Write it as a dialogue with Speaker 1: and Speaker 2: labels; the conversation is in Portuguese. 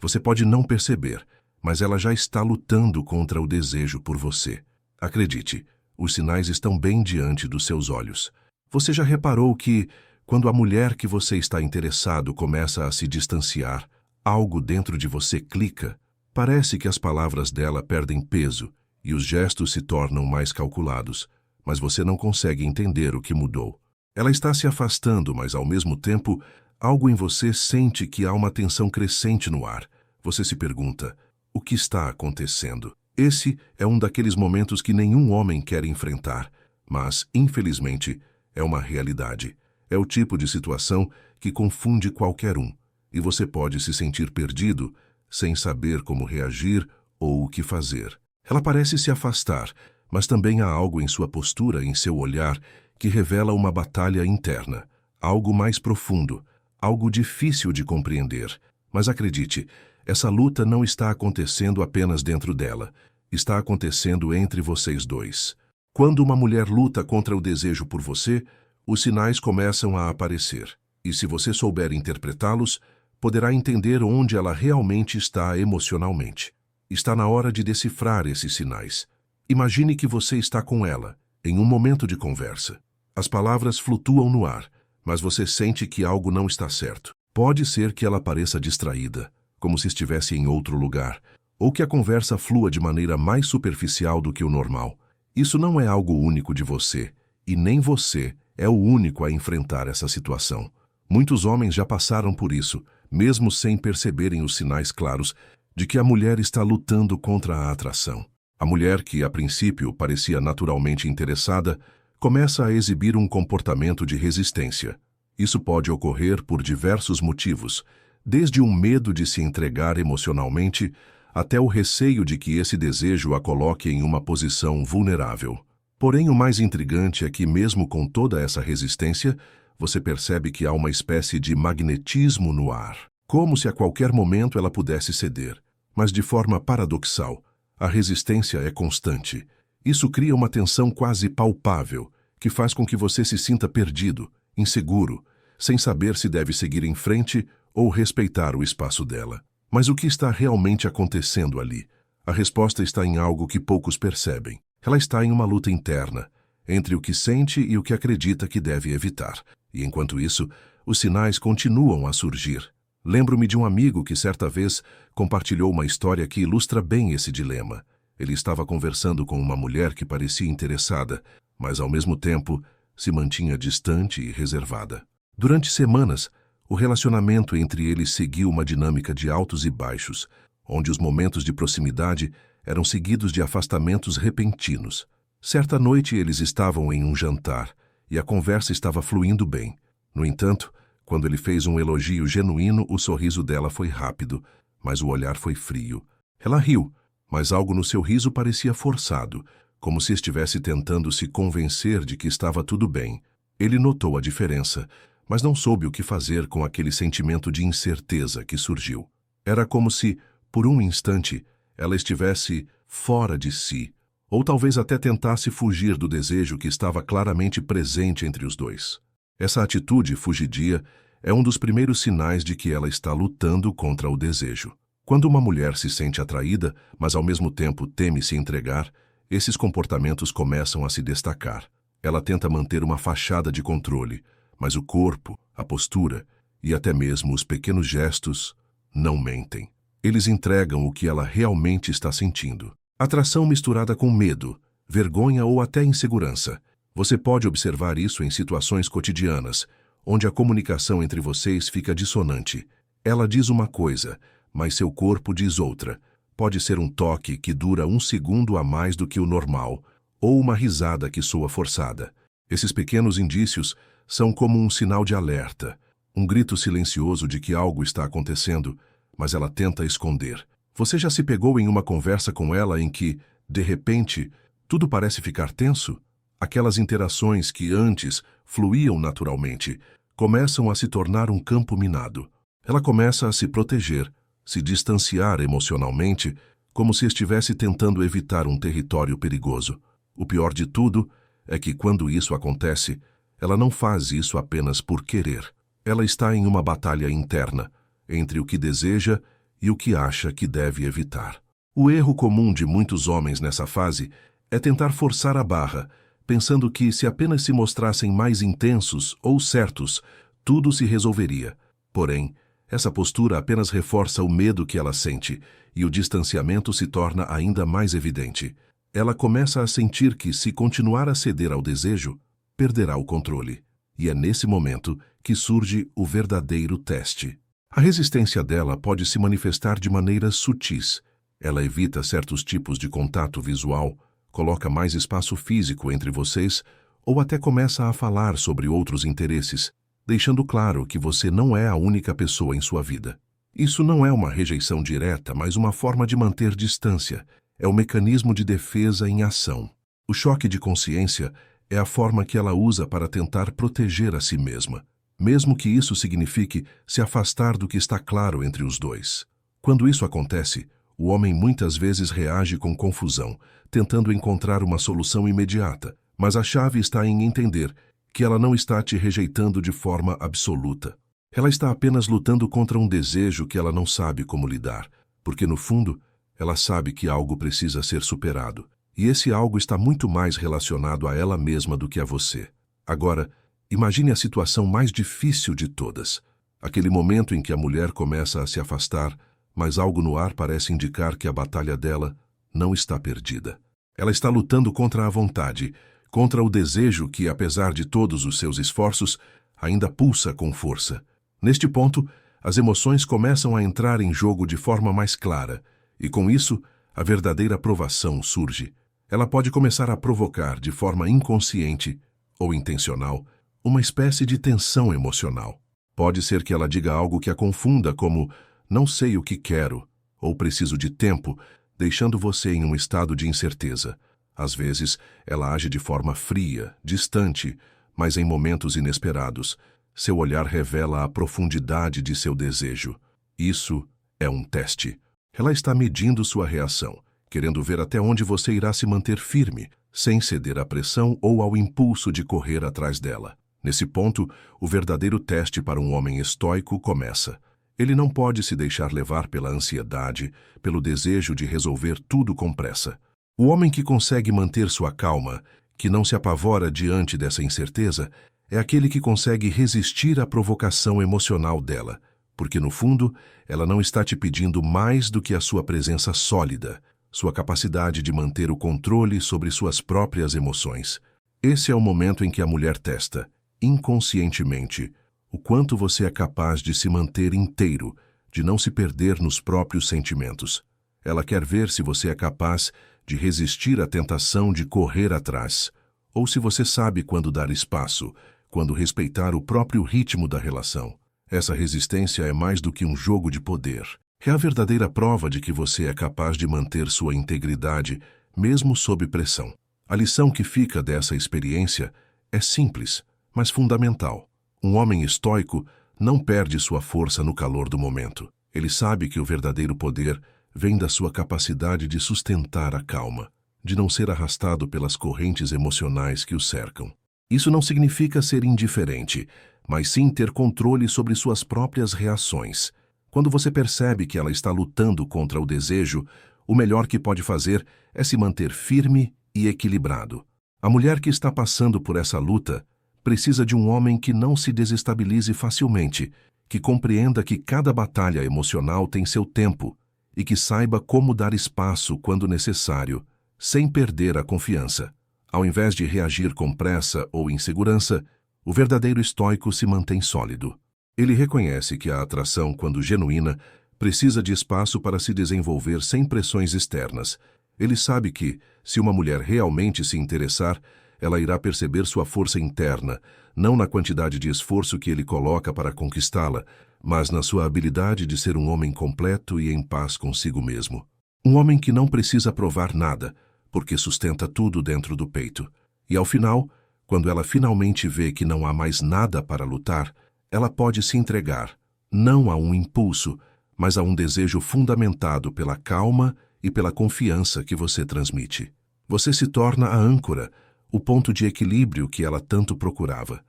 Speaker 1: Você pode não perceber, mas ela já está lutando contra o desejo por você. Acredite, os sinais estão bem diante dos seus olhos. Você já reparou que, quando a mulher que você está interessado começa a se distanciar, algo dentro de você clica? Parece que as palavras dela perdem peso e os gestos se tornam mais calculados, mas você não consegue entender o que mudou. Ela está se afastando, mas ao mesmo tempo, algo em você sente que há uma tensão crescente no ar. Você se pergunta, o que está acontecendo? Esse é um daqueles momentos que nenhum homem quer enfrentar, mas, infelizmente, é uma realidade. É o tipo de situação que confunde qualquer um, e você pode se sentir perdido, sem saber como reagir ou o que fazer. Ela parece se afastar, mas também há algo em sua postura, em seu olhar, que revela uma batalha interna, algo mais profundo, algo difícil de compreender. Mas acredite, essa luta não está acontecendo apenas dentro dela, está acontecendo entre vocês dois. Quando uma mulher luta contra o desejo por você, os sinais começam a aparecer, e se você souber interpretá-los, poderá entender onde ela realmente está emocionalmente. Está na hora de decifrar esses sinais. Imagine que você está com ela, em um momento de conversa. As palavras flutuam no ar, mas você sente que algo não está certo. Pode ser que ela pareça distraída, como se estivesse em outro lugar, ou que a conversa flua de maneira mais superficial do que o normal. Isso não é algo único de você, e nem você é o único a enfrentar essa situação. Muitos homens já passaram por isso, mesmo sem perceberem os sinais claros de que a mulher está lutando contra a atração. A mulher que, a princípio, parecia naturalmente interessada, começa a exibir um comportamento de resistência. Isso pode ocorrer por diversos motivos, desde um medo de se entregar emocionalmente até o receio de que esse desejo a coloque em uma posição vulnerável. Porém, o mais intrigante é que, mesmo com toda essa resistência, você percebe que há uma espécie de magnetismo no ar, como se a qualquer momento ela pudesse ceder. Mas, de forma paradoxal, a resistência é constante. Isso cria uma tensão quase palpável, que faz com que você se sinta perdido, inseguro, sem saber se deve seguir em frente ou respeitar o espaço dela. Mas o que está realmente acontecendo ali? A resposta está em algo que poucos percebem. Ela está em uma luta interna, entre o que sente e o que acredita que deve evitar. E enquanto isso, os sinais continuam a surgir. Lembro-me de um amigo que certa vez compartilhou uma história que ilustra bem esse dilema. Ele estava conversando com uma mulher que parecia interessada, mas ao mesmo tempo se mantinha distante e reservada. Durante semanas, o relacionamento entre eles seguiu uma dinâmica de altos e baixos, onde os momentos de proximidade eram seguidos de afastamentos repentinos. Certa noite eles estavam em um jantar e a conversa estava fluindo bem. No entanto, quando ele fez um elogio genuíno, o sorriso dela foi rápido, mas o olhar foi frio. Ela riu, mas algo no seu riso parecia forçado, como se estivesse tentando se convencer de que estava tudo bem. Ele notou a diferença, mas não soube o que fazer com aquele sentimento de incerteza que surgiu. Era como se, por um instante, ela estivesse fora de si, ou talvez até tentasse fugir do desejo que estava claramente presente entre os dois. Essa atitude fugidia é um dos primeiros sinais de que ela está lutando contra o desejo. Quando uma mulher se sente atraída, mas ao mesmo tempo teme se entregar, esses comportamentos começam a se destacar. Ela tenta manter uma fachada de controle, mas o corpo, a postura e até mesmo os pequenos gestos não mentem. Eles entregam o que ela realmente está sentindo. Atração misturada com medo, vergonha ou até insegurança. Você pode observar isso em situações cotidianas, onde a comunicação entre vocês fica dissonante. Ela diz uma coisa, mas seu corpo diz outra. Pode ser um toque que dura 1 segundo a mais do que o normal, ou uma risada que soa forçada. Esses pequenos indícios são como um sinal de alerta, um grito silencioso de que algo está acontecendo, mas ela tenta esconder. Você já se pegou em uma conversa com ela em que, de repente, tudo parece ficar tenso? Aquelas interações que antes fluíam naturalmente começam a se tornar um campo minado. Ela começa a se proteger, se distanciar emocionalmente, como se estivesse tentando evitar um território perigoso. O pior de tudo é que, quando isso acontece, ela não faz isso apenas por querer. Ela está em uma batalha interna, entre o que deseja e o que acha que deve evitar. O erro comum de muitos homens nessa fase é tentar forçar a barra, pensando que se apenas se mostrassem mais intensos ou certos, tudo se resolveria. Porém, essa postura apenas reforça o medo que ela sente e o distanciamento se torna ainda mais evidente. Ela começa a sentir que, se continuar a ceder ao desejo, perderá o controle. E é nesse momento que surge o verdadeiro teste. A resistência dela pode se manifestar de maneiras sutis. Ela evita certos tipos de contato visual, coloca mais espaço físico entre vocês ou até começa a falar sobre outros interesses, deixando claro que você não é a única pessoa em sua vida. Isso não é uma rejeição direta, mas uma forma de manter distância. É o mecanismo de defesa em ação. O choque de consciência é a forma que ela usa para tentar proteger a si mesma, mesmo que isso signifique se afastar do que está claro entre os dois. Quando isso acontece, o homem muitas vezes reage com confusão, tentando encontrar uma solução imediata, mas a chave está em entender que ela não está te rejeitando de forma absoluta. Ela está apenas lutando contra um desejo que ela não sabe como lidar, porque no fundo, ela sabe que algo precisa ser superado, e esse algo está muito mais relacionado a ela mesma do que a você. Agora, imagine a situação mais difícil de todas, aquele momento em que a mulher começa a se afastar, mas algo no ar parece indicar que a batalha dela não está perdida. Ela está lutando contra a vontade, contra o desejo que, apesar de todos os seus esforços, ainda pulsa com força. Neste ponto, as emoções começam a entrar em jogo de forma mais clara, e com isso, a verdadeira provação surge. Ela pode começar a provocar, de forma inconsciente ou intencional, uma espécie de tensão emocional. Pode ser que ela diga algo que a confunda, como "não sei o que quero" ou "preciso de tempo", deixando você em um estado de incerteza. Às vezes, ela age de forma fria, distante, mas em momentos inesperados, seu olhar revela a profundidade de seu desejo. Isso é um teste. Ela está medindo sua reação, querendo ver até onde você irá se manter firme, sem ceder à pressão ou ao impulso de correr atrás dela. Nesse ponto, o verdadeiro teste para um homem estoico começa. Ele não pode se deixar levar pela ansiedade, pelo desejo de resolver tudo com pressa. O homem que consegue manter sua calma, que não se apavora diante dessa incerteza, é aquele que consegue resistir à provocação emocional dela, porque no fundo, ela não está te pedindo mais do que a sua presença sólida, sua capacidade de manter o controle sobre suas próprias emoções. Esse é o momento em que a mulher testa, inconscientemente, o quanto você é capaz de se manter inteiro, de não se perder nos próprios sentimentos. Ela quer ver se você é capaz de resistir à tentação de correr atrás, ou se você sabe quando dar espaço, quando respeitar o próprio ritmo da relação. Essa resistência é mais do que um jogo de poder. É a verdadeira prova de que você é capaz de manter sua integridade, mesmo sob pressão. A lição que fica dessa experiência é simples, mas fundamental. Um homem estoico não perde sua força no calor do momento. Ele sabe que o verdadeiro poder vem da sua capacidade de sustentar a calma, de não ser arrastado pelas correntes emocionais que o cercam. Isso não significa ser indiferente, mas sim ter controle sobre suas próprias reações. Quando você percebe que ela está lutando contra o desejo, o melhor que pode fazer é se manter firme e equilibrado. A mulher que está passando por essa luta precisa de um homem que não se desestabilize facilmente, que compreenda que cada batalha emocional tem seu tempo e que saiba como dar espaço quando necessário, sem perder a confiança. Ao invés de reagir com pressa ou insegurança, o verdadeiro estoico se mantém sólido. Ele reconhece que a atração, quando genuína, precisa de espaço para se desenvolver sem pressões externas. Ele sabe que, se uma mulher realmente se interessar, ela irá perceber sua força interna, não na quantidade de esforço que ele coloca para conquistá-la, mas na sua habilidade de ser um homem completo e em paz consigo mesmo. Um homem que não precisa provar nada, porque sustenta tudo dentro do peito. E ao final, quando ela finalmente vê que não há mais nada para lutar, ela pode se entregar, não a um impulso, mas a um desejo fundamentado pela calma e pela confiança que você transmite. Você se torna a âncora, o ponto de equilíbrio que ela tanto procurava.